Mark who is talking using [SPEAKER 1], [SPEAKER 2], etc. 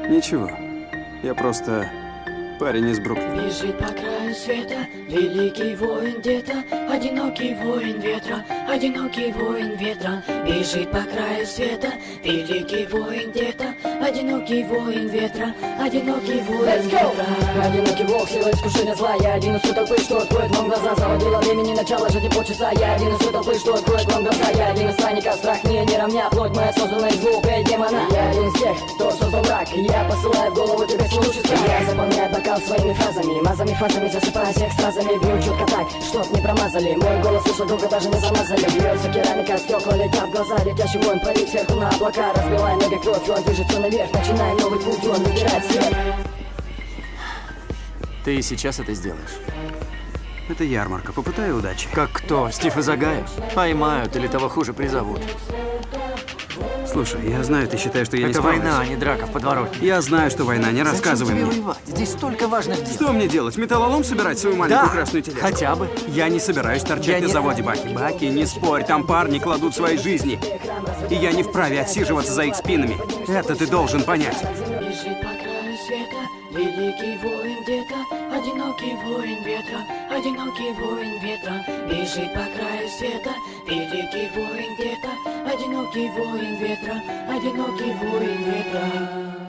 [SPEAKER 1] Ничего. Я просто парень из Бруклина.
[SPEAKER 2] Бежит по краю света великий воин где-то, одинокий воин ветра, одинокий воин ветра. Бежит по краю света великий воин где-то, одинокий воин ветра, одинокий воин ветра. Одинокий волк, сила искушения зла. Я один из той толпы, что откроет вам глаза. Заводила времени, начало жизни полчаса. Я один из той толпы, что откроет вам глаза. Я один из странников, страх мне не равня. Плоть моя создана из звука и демона. Я один из тех, кто создал мрак. Я посылаю в голову тебе свой лучший страх. Я заполняю бокал своими фразами, мазами, фразами, засыпая всех стразами. Бью четко так, чтоб не промазали. Мой голос слышал долго, даже не замазали. Бьется керамика, стекла летят в глаза. Летящий воин парит сверху на облака. Разбивая ноги кровь, он движется наверх. Начиная новый путь, он выбирает свет.
[SPEAKER 3] Ты и сейчас это сделаешь.
[SPEAKER 1] Это ярмарка. Попытай удачи.
[SPEAKER 3] Как кто? Стив Изагая? Поймают или того хуже призовут.
[SPEAKER 1] Слушай, я знаю, ты считаешь, что я не
[SPEAKER 3] Это
[SPEAKER 1] справлюсь.
[SPEAKER 3] война, а не драка в подворотне.
[SPEAKER 1] Я знаю, что война, не рассказывай
[SPEAKER 3] Зачем
[SPEAKER 1] мне.
[SPEAKER 3] тебе воевать? Здесь столько важных дел.
[SPEAKER 1] Что мне делать? Металлолом собирать свою маленькую
[SPEAKER 3] Да,
[SPEAKER 1] красную тележку?
[SPEAKER 3] хотя бы.
[SPEAKER 1] Я не собираюсь торчать
[SPEAKER 3] Я
[SPEAKER 1] на
[SPEAKER 3] не-
[SPEAKER 1] заводе Баки. Баки, не спорь, там парни кладут свои жизни. И я не вправе отсиживаться за их спинами. Это ты должен понять.
[SPEAKER 2] Бежит по краю света великий воин где-то, одинокий воин ветра, одинокий воин ветра. Бежит по краю света великий воин где-то, одинокий воин ветра, одинокий воин ветра.